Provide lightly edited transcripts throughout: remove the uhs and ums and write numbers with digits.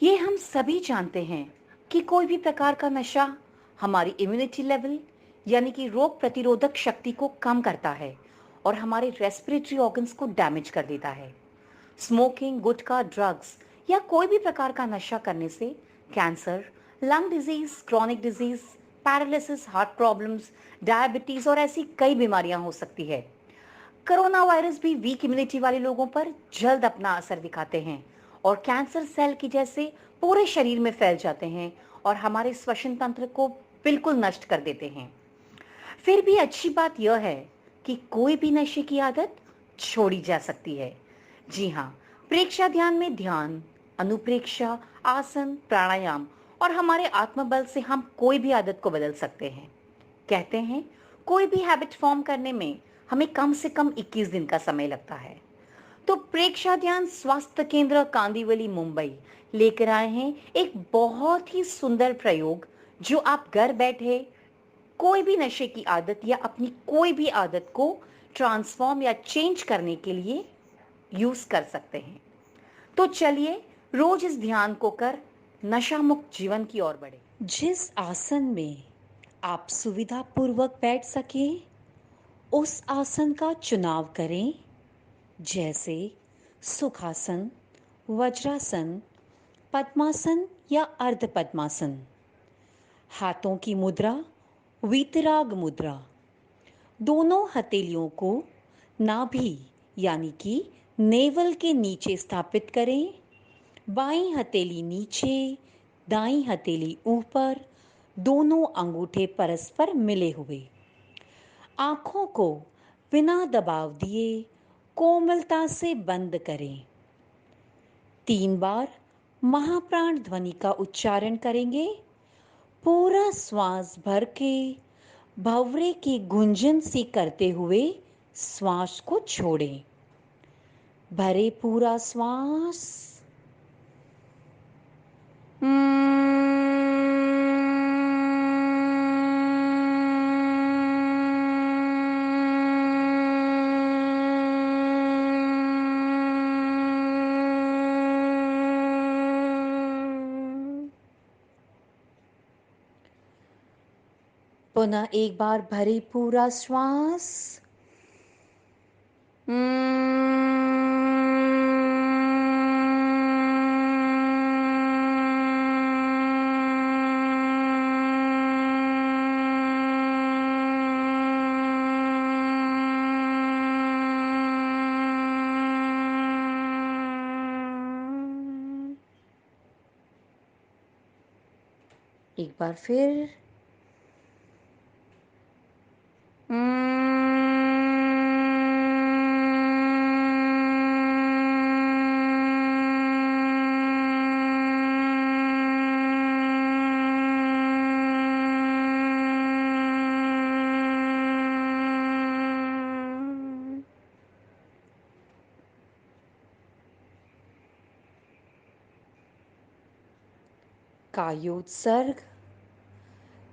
ये हम सभी जानते हैं कि कोई भी प्रकार का नशा हमारी इम्यूनिटी लेवल यानी कि रोग प्रतिरोधक शक्ति को कम करता है और हमारे रेस्पिरेटरी ऑर्गन्स को डैमेज कर देता है। स्मोकिंग, गुटखा, ड्रग्स या कोई भी प्रकार का नशा करने से cancer, lung disease, chronic disease, paralysis, heart problems, diabetes और ऐसी कई बीमारियां हो सकती है। कोरोना वायरस भी वीक इम्यूनिटी वाले लोगों पर जल्द अपना असर दिखाते हैं और कैंसर सेल की जैसे पूरे शरीर में फैल जाते हैं और हमारे श्वसन तंत्र को बिल्कुल नष्ट कर देते हैं। फिर भी अच्छी बात यह है कि कोई भी नशे की आदत छोड़ी जा सकती है। जी हाँ, प्रेक्षा ध्यान में ध्यान, अनुप्रेक्षा, आसन, प्राणायाम और हमारे आत्मबल से हम कोई भी आदत को बदल सकते हैं। कहते हैं कोई भी हैबिट फॉर्म करने में हमें कम से कम 21 दिन का समय लगता है। तो प्रेक्षा ध्यान स्वास्थ्य केंद्र कांदिवली मुंबई लेकर आए हैं एक बहुत ही सुंदर प्रयोग जो आप घर बैठे कोई भी नशे की आदत या अपनी कोई भी आदत को ट्रांसफॉर्म या चेंज करने के लिए यूज कर सकते हैं। तो चलिए रोज इस ध्यान को कर नशा मुक्त जीवन की ओर बढ़े। जिस आसन में आप सुविधापूर्वक बैठ सकें, उस आसन का चुनाव करें, जैसे सुखासन, वज्रासन, पद्मासन या अर्ध पद्मासन। हाथों की मुद्रा वीतराग मुद्रा। दोनों हथेलियों को नाभि यानी कि नेवल के नीचे स्थापित करें। बाईं हथेली नीचे, दाईं हथेली ऊपर, दोनों अंगूठे परस्पर मिले हुए। आंखों को बिना दबाव दिए कोमलता से बंद करें। 3 बार महाप्राण ध्वनि का उच्चारण करेंगे। पूरा श्वास भर के भंवरे की गुंजन सी करते हुए श्वास को छोड़ें। भरे पूरा श्वास। पुनः एक बार भरे पूरा श्वास। एक बार फिर। कायोत्सर्ग।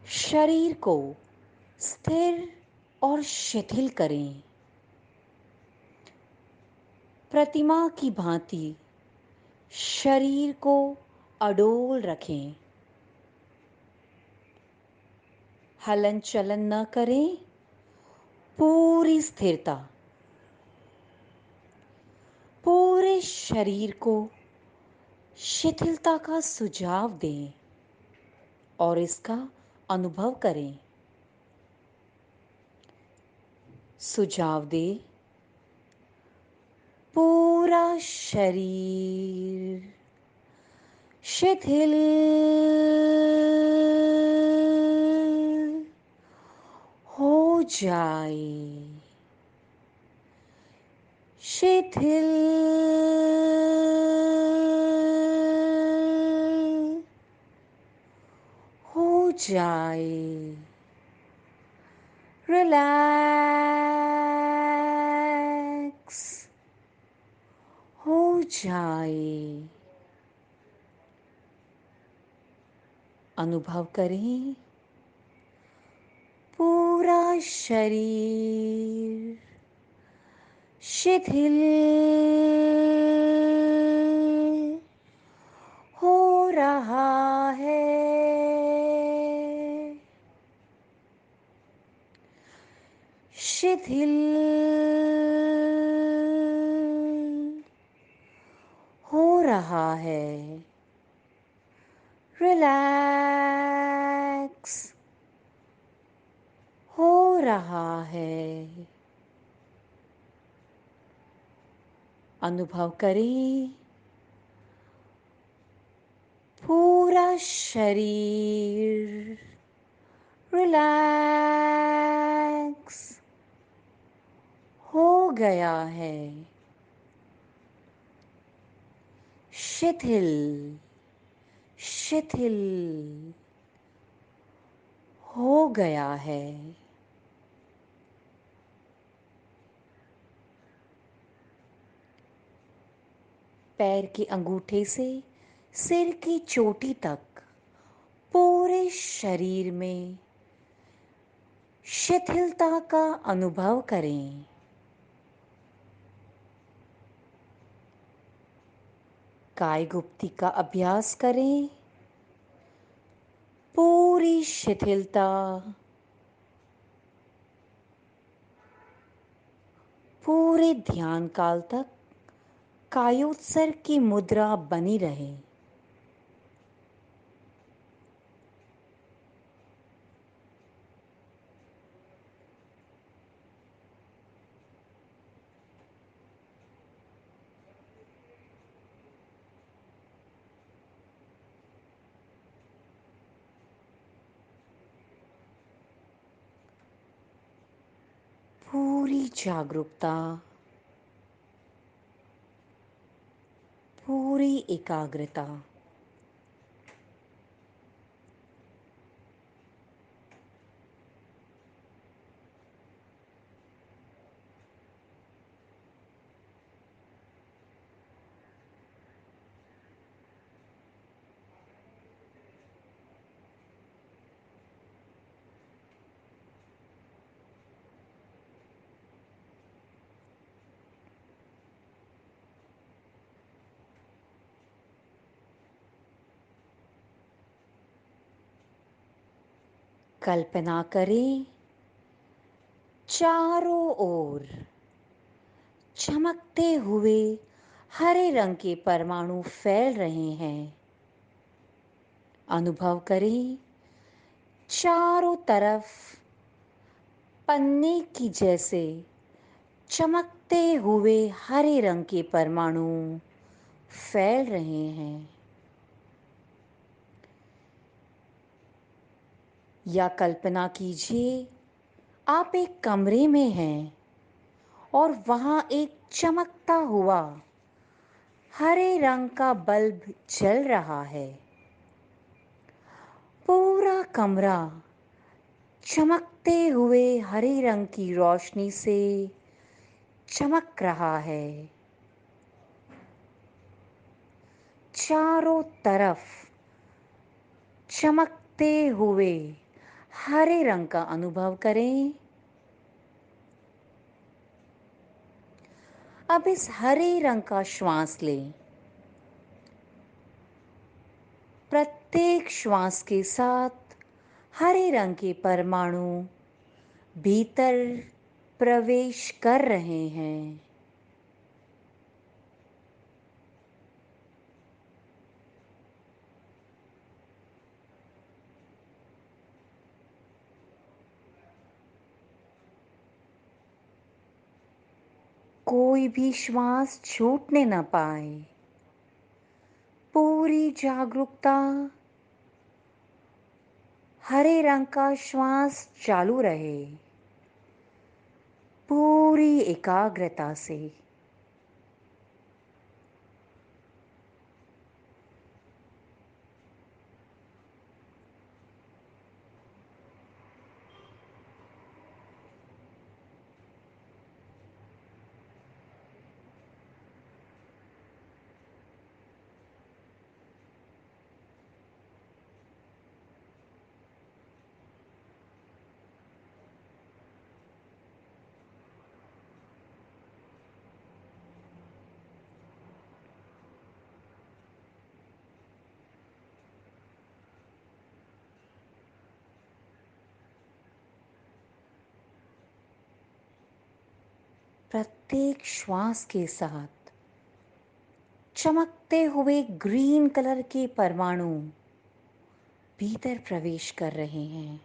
शरीर को स्थिर और शिथिल करें। प्रतिमा की भांति शरीर को अडोल रखें। हलन चलन न करें। पूरी स्थिरता। पूरे शरीर को शिथिलता का सुझाव दें और इसका अनुभव करें। सुझाव दें। पूरा शरीर शिथिल हो जाए। शिथिल हो जाए। रिलैक्स हो जाए। अनुभव करें। पूरा शरीर शिथिल हो शिथिल हो रहा है, रिलैक्स हो रहा है। अनुभव करें पूरा शरीर रिलैक्स हो गया है, शिथिल शिथिल हो गया है। पैर के अंगूठे से सिर की चोटी तक पूरे शरीर में शिथिलता का अनुभव करें। कायगुप्ती का अभ्यास करें। पूरी शिथिलता, पूरे ध्यान काल तक कायोत्सर्ग की मुद्रा बनी रहे। पूरी जागरूकता, पूरी एकाग्रता। कल्पना करें चारों ओर चमकते हुए हरे रंग के परमाणु फैल रहे हैं। अनुभव करें चारों तरफ पन्ने की जैसे चमकते हुए हरे रंग के परमाणु फैल रहे हैं। या कल्पना कीजिए आप एक कमरे में हैं और वहां एक चमकता हुआ हरे रंग का बल्ब जल रहा है। पूरा कमरा चमकते हुए हरे रंग की रोशनी से चमक रहा है। चारों तरफ चमकते हुए हरे रंग का अनुभव करें। अब इस हरे रंग का श्वास लें। प्रत्येक श्वास के साथ हरे रंग के परमाणु भीतर प्रवेश कर रहे हैं। कोई भी श्वास छूटने न पाए। पूरी जागरूकता, हरे रंग का श्वास चालू रहे, पूरी एकाग्रता से। प्रत्येक श्वास के साथ चमकते हुए ग्रीन कलर के परमाणु भीतर प्रवेश कर रहे हैं।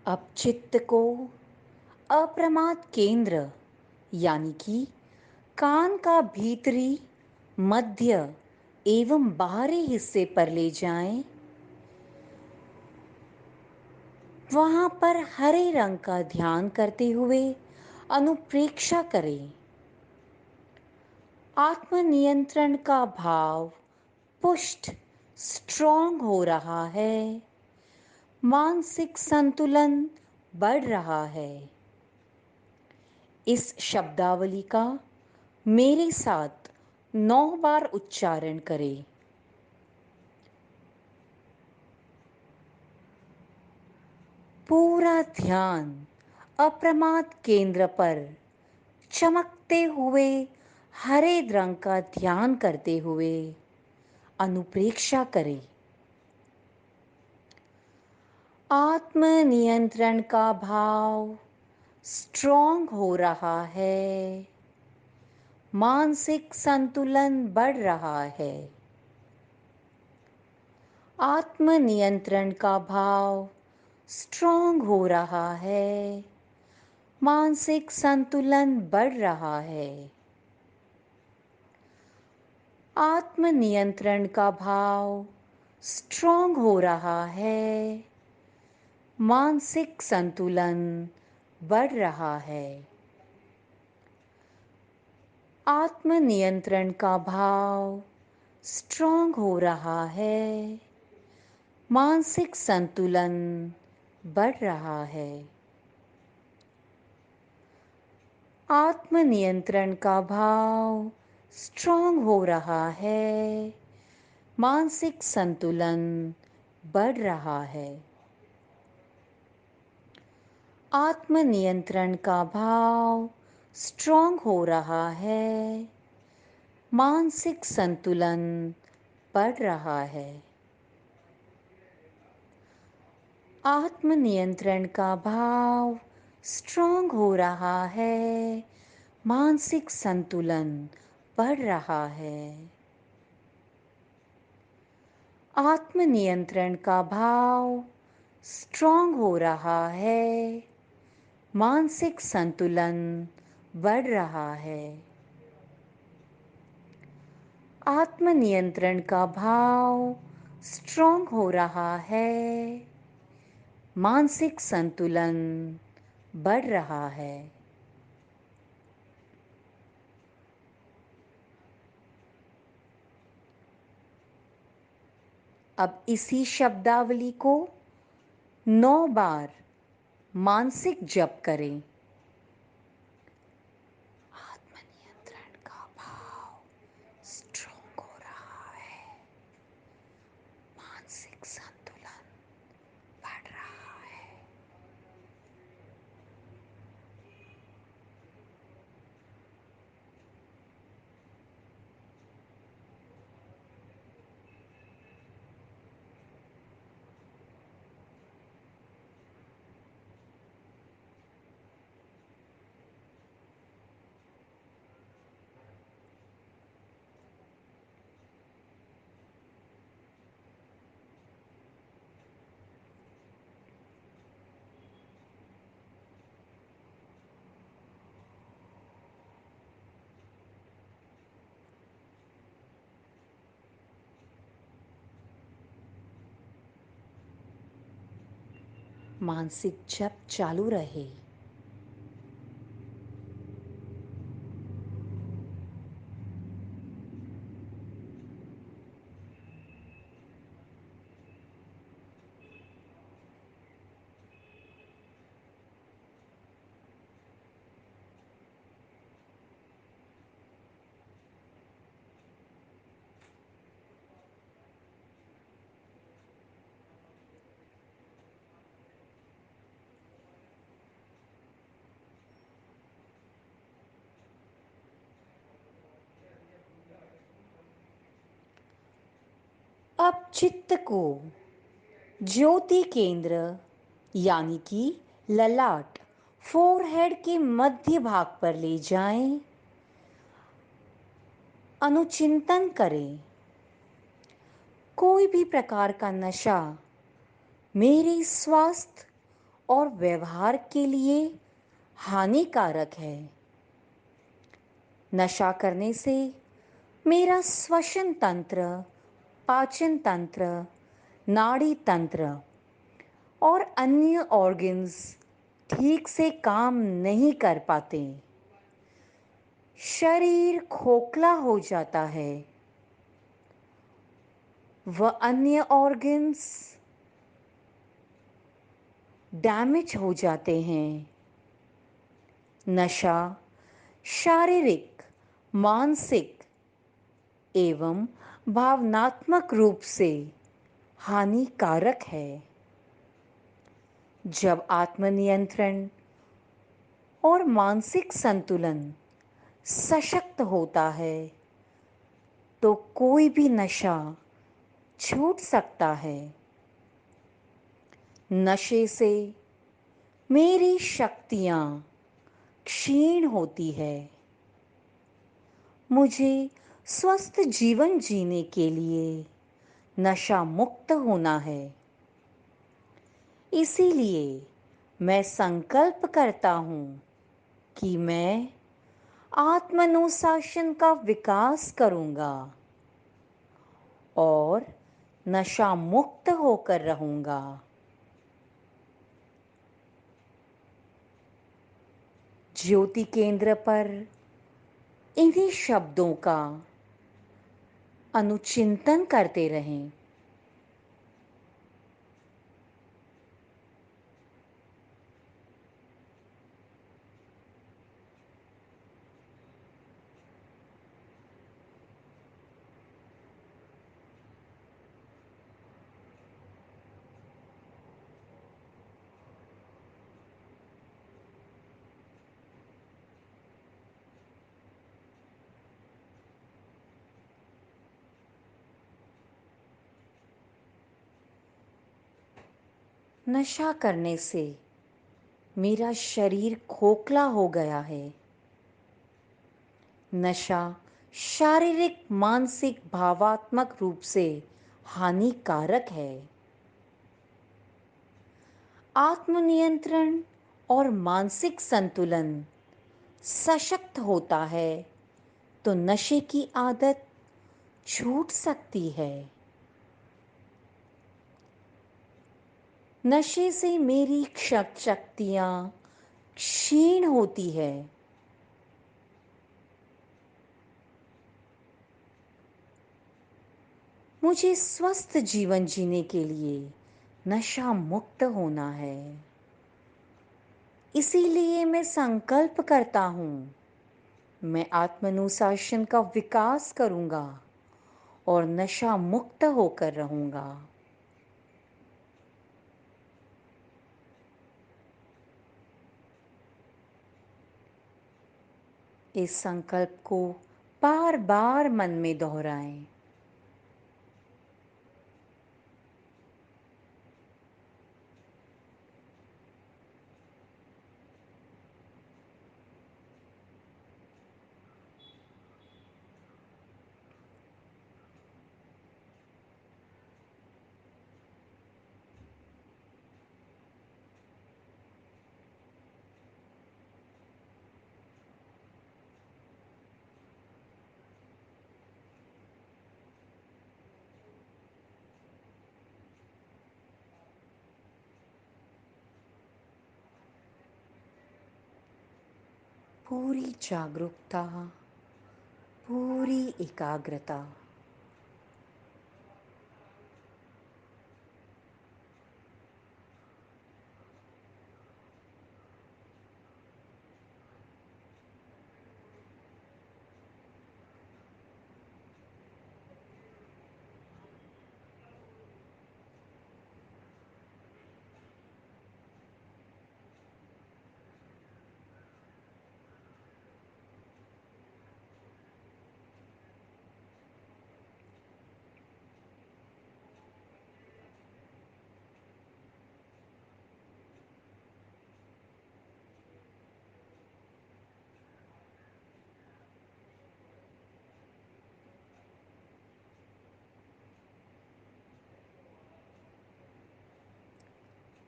अब चित्त को अप्रमाद केंद्र यानी कि कान का भीतरी, मध्य एवं बाहरी हिस्से पर ले जाएं। वहां पर हरे रंग का ध्यान करते हुए अनुप्रेक्षा करें। आत्मनियंत्रण का भाव पुष्ट स्ट्रॉन्ग हो रहा है। मानसिक संतुलन बढ़ रहा है। इस शब्दावली का मेरे साथ 9 बार उच्चारण करें। पूरा ध्यान अप्रमाद केंद्र पर चमकते हुए हरे रंग का ध्यान करते हुए अनुप्रेक्षा करें। आत्म नियंत्रण का भाव स्ट्रॉन्ग हो रहा है। मानसिक संतुलन बढ़ रहा है। आत्म नियंत्रण का भाव स्ट्रॉन्ग हो रहा है। मानसिक संतुलन बढ़ रहा है। आत्म नियंत्रण का भाव स्ट्रॉन्ग हो रहा है। मानसिक संतुलन बढ़ रहा है। आत्म नियंत्रण का भाव स्ट्रॉन्ग हो रहा है। मानसिक संतुलन बढ़ रहा है। आत्म नियंत्रण का भाव स्ट्रॉन्ग हो रहा है। मानसिक संतुलन बढ़ रहा है। आत्म नियंत्रण का भाव स्ट्रॉन्ग हो रहा है। मानसिक संतुलन बढ़ रहा है। आत्म नियंत्रण का भाव स्ट्रॉन्ग हो रहा है। मानसिक संतुलन बढ़ रहा है। आत्म नियंत्रण का भाव स्ट्रॉन्ग हो रहा है। मानसिक संतुलन बढ़ रहा है। आत्म नियंत्रण का भाव स्ट्रॉन्ग हो रहा है। मानसिक संतुलन बढ़ रहा है। अब इसी शब्दावली को 9 बार मानसिक जप करें। आत्म नियंत्रण का भाव स्ट्रॉन्ग हो रहा है। मानसिक संतुलन बढ़ रहा है। मानसिक जप चालू रहे। अब चित्त को ज्योति केंद्र यानी कि ललाट फोरहेड के मध्य भाग पर ले जाएं। अनुचिंतन करें। कोई भी प्रकार का नशा मेरे स्वास्थ्य और व्यवहार के लिए हानिकारक है। नशा करने से मेरा श्वसन तंत्र, पाचन तंत्र, नाड़ी तंत्र और अन्य ऑर्गन्स ठीक से काम नहीं कर पाते। शरीर खोखला हो जाता है व अन्य ऑर्गन्स डैमेज हो जाते हैं। नशा शारीरिक, मानसिक एवं भावनात्मक रूप से हानिकारक है। जब आत्मनियंत्रण और मानसिक संतुलन सशक्त होता है तो कोई भी नशा छूट सकता है। नशे से मेरी शक्तियाँ क्षीण होती है। मुझे स्वस्थ जीवन जीने के लिए नशा मुक्त होना है। इसीलिए मैं संकल्प करता हूँ कि मैं आत्मानुशासन का विकास करूँगा और नशा मुक्त होकर रहूँगा। ज्योति केंद्र पर इन्हीं शब्दों का अनुचिंतन करते रहें। नशा करने से मेरा शरीर खोखला हो गया है। नशा शारीरिक, मानसिक, भावात्मक रूप से हानिकारक है। आत्मनियंत्रण और मानसिक संतुलन सशक्त होता है तो नशे की आदत छूट सकती है। नशे से मेरी शक्तियाँ क्षीण होती है। मुझे स्वस्थ जीवन जीने के लिए नशा मुक्त होना है। इसीलिए मैं संकल्प करता हूँ मैं आत्मानुशासन का विकास करूँगा और नशा मुक्त होकर रहूँगा। इस संकल्प को बार बार मन में दोहराएं। पूरी जागरूकता, पूरी एकाग्रता।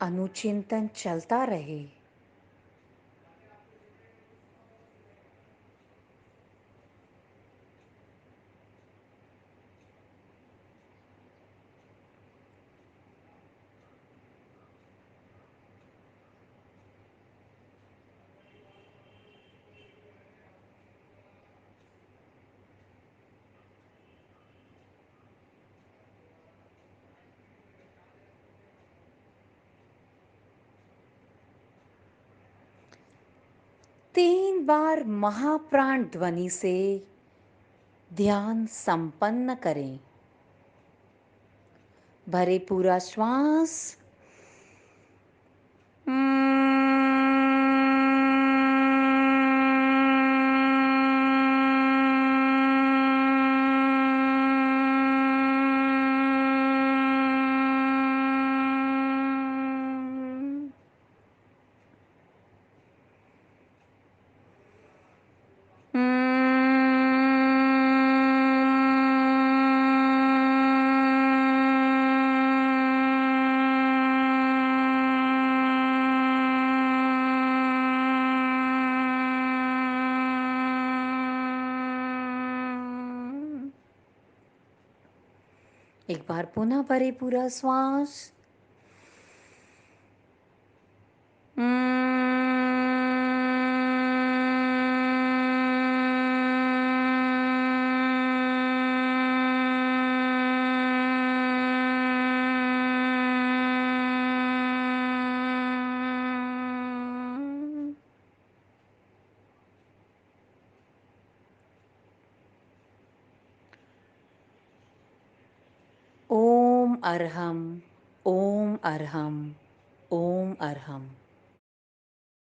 अनुचिंतन चलता रहे। तीन बार महाप्राण ध्वनि से ध्यान संपन्न करें। भरे पूरा श्वास। एक बार पुनः भरे पूरा श्वास। ओम अरहम, ओम अरहम, ओम अरहम।